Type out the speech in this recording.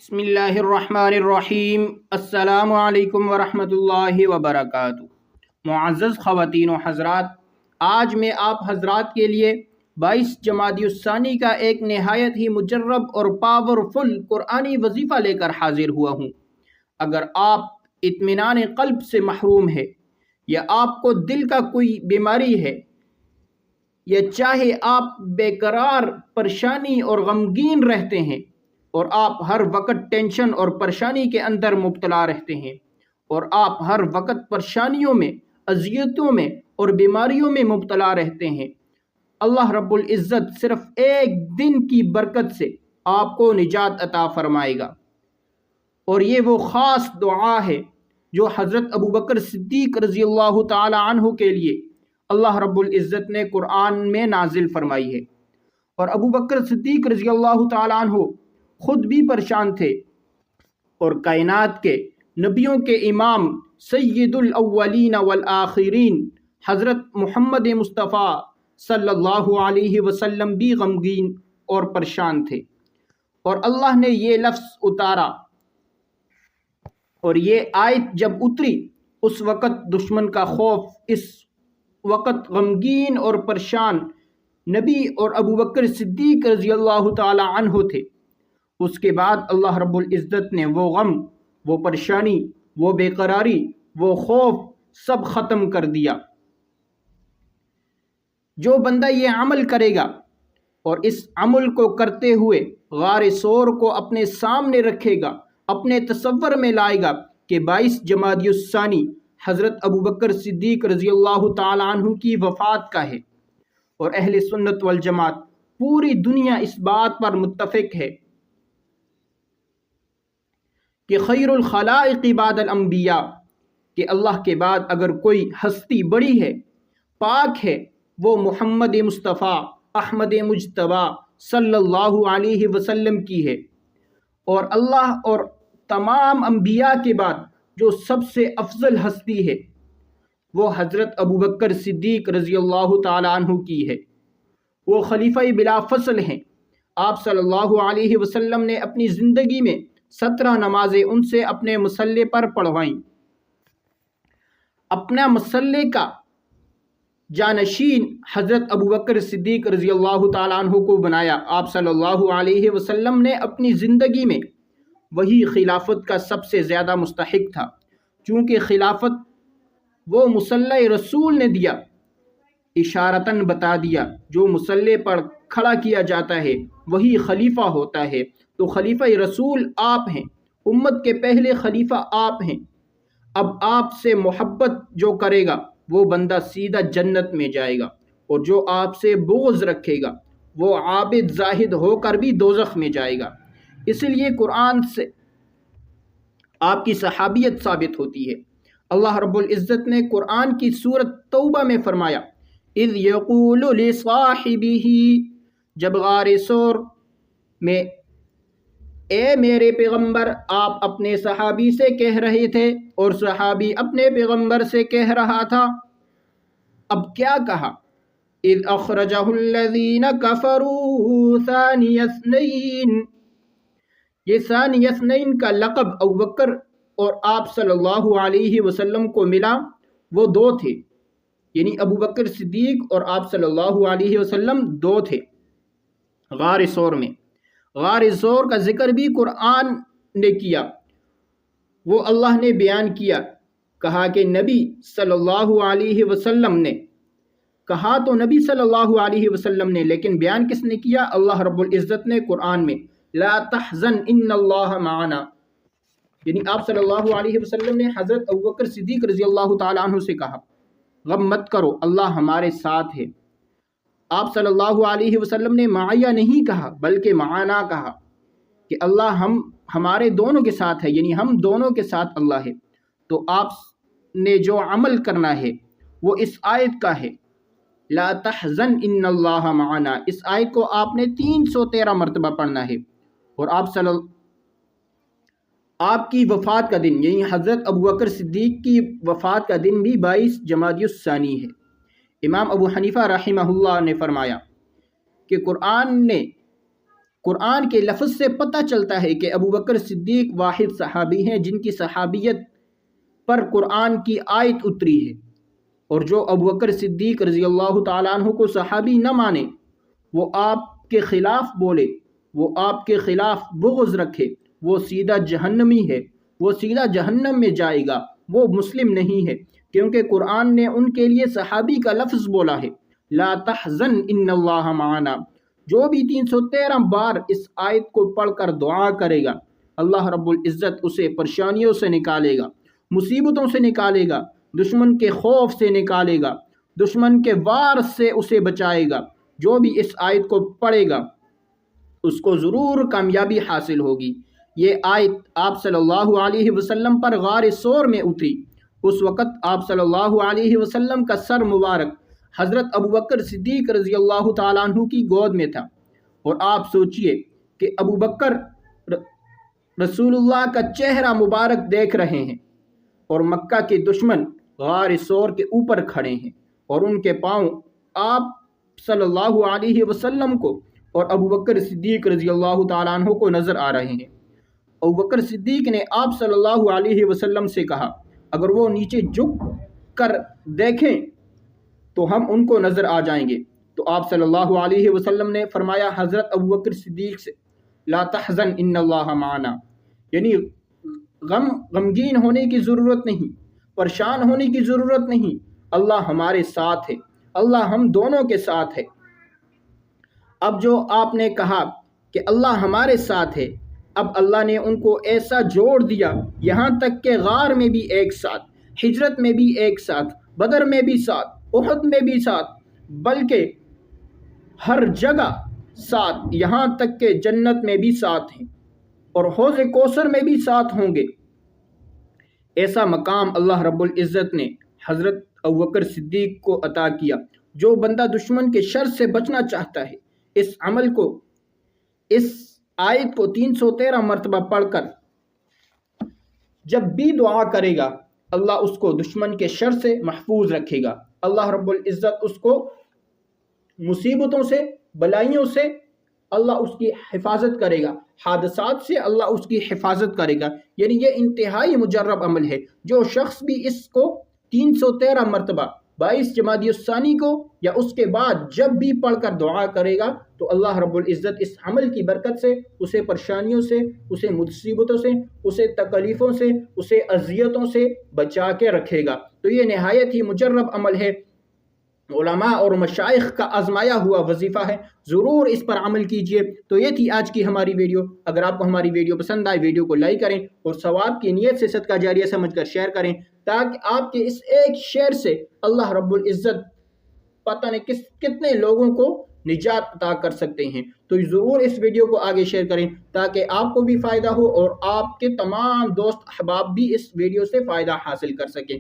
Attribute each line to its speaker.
Speaker 1: بسم اللہ الرحمن الرحیم۔ السلام علیکم ورحمۃ اللہ وبرکاتہ۔ معزز خواتین و حضرات، آج میں آپ حضرات کے لیے 22 جمادی الثانی کا ایک نہایت ہی مجرب اور پاورفل قرآنی وظیفہ لے کر حاضر ہوا ہوں۔ اگر آپ اطمینان قلب سے محروم ہے، یا آپ کو دل کا کوئی بیماری ہے، یا چاہے آپ بے قرار، پریشانی اور غمگین رہتے ہیں، اور آپ ہر وقت ٹینشن اور پریشانی کے اندر مبتلا رہتے ہیں، اور آپ ہر وقت پریشانیوں میں، اذیتوں میں اور بیماریوں میں مبتلا رہتے ہیں، اللہ رب العزت صرف ایک دن کی برکت سے آپ کو نجات عطا فرمائے گا۔ اور یہ وہ خاص دعا ہے جو حضرت ابو بکر صدیق رضی اللہ تعالی عنہ کے لیے اللہ رب العزت نے قرآن میں نازل فرمائی ہے۔ اور ابو بکر صدیق رضی اللہ تعالی عنہ خود بھی پریشان تھے، اور کائنات کے نبیوں کے امام سید الاولین والآخرین حضرت محمد مصطفیٰ صلی اللہ علیہ وسلم بھی غمگین اور پریشان تھے، اور اللہ نے یہ لفظ اتارا، اور یہ آیت جب اتری اس وقت دشمن کا خوف، اس وقت غمگین اور پریشان نبی اور ابو بکر صدیق رضی اللہ تعالی عنہ تھے۔ اس کے بعد اللہ رب العزت نے وہ غم، وہ پریشانی، وہ بے قراری، وہ خوف سب ختم کر دیا۔ جو بندہ یہ عمل کرے گا اور اس عمل کو کرتے ہوئے غار ثور کو اپنے سامنے رکھے گا، اپنے تصور میں لائے گا کہ 22 جمادی الثانی حضرت ابو بکر صدیق رضی اللہ تعالی عنہ کی وفات کا ہے، اور اہل سنت والجماعت پوری دنیا اس بات پر متفق ہے کہ خیر الخلائق بعد الانبیاء، کہ اللہ کے بعد اگر کوئی ہستی بڑی ہے، پاک ہے، وہ محمد مصطفیٰ احمد مجتبیٰ صلی اللہ علیہ وسلم کی ہے۔ اور اللہ اور تمام انبیاء کے بعد جو سب سے افضل ہستی ہے، وہ حضرت ابو بکر صدیق رضی اللہ تعالی عنہ کی ہے۔ وہ خلیفہ بلا فصل ہیں۔ آپ صلی اللہ علیہ وسلم نے اپنی زندگی میں 17 نمازیں ان سے اپنے مصلی پر پڑھوائیں، اپنا مصلی کا جانشین حضرت ابو بکر صدیق رضی اللہ تعالیٰ عنہ کو بنایا۔ آپ صلی اللہ علیہ وسلم نے اپنی زندگی میں وہی خلافت کا سب سے زیادہ مستحق تھا، چونکہ خلافت وہ مصلی رسول نے دیا، اشارتاً بتا دیا، جو مصلی پر کھڑا کیا جاتا ہے وہی خلیفہ ہوتا ہے۔ تو خلیفہ رسول آپ ہیں، امت کے پہلے خلیفہ آپ ہیں۔ اب آپ سے محبت جو کرے گا وہ بندہ سیدھا جنت میں جائے گا، اور جو آپ سے بغض رکھے گا وہ عابد زاہد ہو کر بھی دوزخ میں جائے گا۔ اس لیے قرآن سے آپ کی صحابیت ثابت ہوتی ہے۔ اللہ رب العزت نے قرآن کی سورۃ توبہ میں فرمایا، اذ یقول لصاحبہ، جب غار ثور میں اے میرے پیغمبر آپ اپنے صحابی سے کہہ رہے تھے، اور صحابی اپنے پیغمبر سے کہہ رہا تھا۔ اب کیا کہا؟ اذ اخرجہ الذین کفروا ثانی اثنین، یہ ثانی اثنین کا لقب ابو بکر اور آپ صلی اللہ علیہ وسلم کو ملا، وہ دو تھے، یعنی ابو بکر صدیق اور آپ صلی اللہ علیہ وسلم دو تھے غار ثور میں۔ غار ثور کا ذکر بھی قرآن نے کیا، وہ اللہ نے بیان کیا، کہا کہ نبی صلی اللہ علیہ وسلم نے کہا، تو نبی صلی اللہ علیہ وسلم نے، لیکن بیان کس نے کیا؟ اللہ رب العزت نے قرآن میں، لا تحزن ان اللہ معنا، یعنی آپ صلی اللہ علیہ وسلم نے حضرت ابو بکر صدیق رضی اللہ تعالی عنہ سے کہا، غم مت کرو، اللہ ہمارے ساتھ ہے۔ آپ صلی اللہ علیہ وسلم نے معیہ نہیں کہا بلکہ معانا کہا کہ اللہ ہمارے دونوں کے ساتھ ہے، یعنی ہم دونوں کے ساتھ اللہ ہے۔ تو آپ نے جو عمل کرنا ہے وہ اس آیت کا ہے، لا تحزن ان اللہ معنا۔ اس آیت کو آپ نے 313 مرتبہ پڑھنا ہے۔ اور آپ کی وفات کا دن، یعنی حضرت ابو بکر صدیق کی وفات کا دن بھی 22 جمادی الثانی ہے۔ امام ابو حنیفہ رحمہ اللہ نے فرمایا کہ قرآن نے قرآن کے لفظ سے پتہ چلتا ہے کہ ابو بکر صدیق واحد صحابی ہیں جن کی صحابیت پر قرآن کی آیت اتری ہے، اور جو ابو بکر صدیق رضی اللہ تعالیٰ عنہ کو صحابی نہ مانے، وہ آپ کے خلاف بولے، وہ آپ کے خلاف بغض رکھے، وہ سیدھا جہنمی ہے، وہ سیدھا جہنم میں جائے گا، وہ مسلم نہیں ہے، کیونکہ قرآن نے ان کے لیے صحابی کا لفظ بولا ہے، لا تحزن ان اللہ معنا۔ جو بھی 313 بار اس آیت کو پڑھ کر دعا کرے گا، اللہ رب العزت اسے پریشانیوں سے نکالے گا، مصیبتوں سے نکالے گا، دشمن کے خوف سے نکالے گا، دشمن کے وار سے اسے بچائے گا۔ جو بھی اس آیت کو پڑھے گا اس کو ضرور کامیابی حاصل ہوگی۔ یہ آیت آپ صلی اللہ علیہ وسلم پر غار ثور میں اتری۔ اس وقت آپ صلی اللہ علیہ وسلم کا سر مبارک حضرت ابو بکر صدیق رضی اللہ تعالیٰ عنہ کی گود میں تھا، اور آپ سوچئے کہ ابو بکر رسول اللہ کا چہرہ مبارک دیکھ رہے ہیں، اور مکہ کے دشمن غار ثور کے اوپر کھڑے ہیں، اور ان کے پاؤں آپ صلی اللہ علیہ وسلم کو اور ابو بکر صدیق رضی اللہ تعالیٰ عنہ کو نظر آ رہے ہیں۔ ابو بکر صدیق نے آپ صلی اللہ علیہ وسلم سے کہا، اگر وہ نیچے جھک کر دیکھیں تو ہم ان کو نظر آ جائیں گے۔ تو آپ صلی اللہ علیہ وسلم نے فرمایا حضرت ابو بکر صدیق سے، لا تحزن ان اللہ معنا، یعنی غمگین ہونے کی ضرورت نہیں، پریشان ہونے کی ضرورت نہیں، اللہ ہمارے ساتھ ہے، اللہ ہم دونوں کے ساتھ ہے۔ اب جو آپ نے کہا کہ اللہ ہمارے ساتھ ہے، اب اللہ نے ان کو ایسا جوڑ دیا، یہاں تک کہ غار میں بھی ایک ساتھ، ہجرت میں بھی ایک ساتھ، بدر میں بھی ساتھ، احد میں بھی ساتھ، بلکہ ہر جگہ ساتھ، یہاں تک کہ جنت میں بھی ساتھ ہیں، اور حوض کوثر میں بھی ساتھ ہوں گے۔ ایسا مقام اللہ رب العزت نے حضرت ابوبکر صدیق کو عطا کیا۔ جو بندہ دشمن کے شر سے بچنا چاہتا ہے، اس عمل کو، اس آیت کو 313 مرتبہ پڑھ کر جب بھی دعا کرے گا، اللہ اس کو دشمن کے شر سے محفوظ رکھے گا۔ اللہ رب العزت اس کو مصیبتوں سے، بلائیوں سے اللہ اس کی حفاظت کرے گا، حادثات سے اللہ اس کی حفاظت کرے گا۔ یعنی یہ انتہائی مجرب عمل ہے۔ جو شخص بھی اس کو 313 مرتبہ 22 جمادی الثانی کو یا اس کے بعد جب بھی پڑھ کر دعا کرے گا، تو اللہ رب العزت اس عمل کی برکت سے اسے پریشانیوں سے، اسے مصیبتوں سے، اسے تکلیفوں سے، اسے اذیتوں سے بچا کے رکھے گا۔ تو یہ نہایت ہی مجرب عمل ہے، علماء اور مشائخ کا آزمایا ہوا وظیفہ ہے، ضرور اس پر عمل کیجئے۔ تو یہ تھی آج کی ہماری ویڈیو۔ اگر آپ کو ہماری ویڈیو پسند آئے، ویڈیو کو لائک کریں اور ثواب کی نیت سے صدقہ جاریہ سمجھ کر شیئر کریں، تاکہ آپ کے اس ایک شیئر سے اللہ رب العزت پتہ نہیں کتنے لوگوں کو نجات عطا کر سکتے ہیں۔ تو ضرور اس ویڈیو کو آگے شیئر کریں تاکہ آپ کو بھی فائدہ ہو اور آپ کے تمام دوست احباب بھی اس ویڈیو سے فائدہ حاصل کر سکیں۔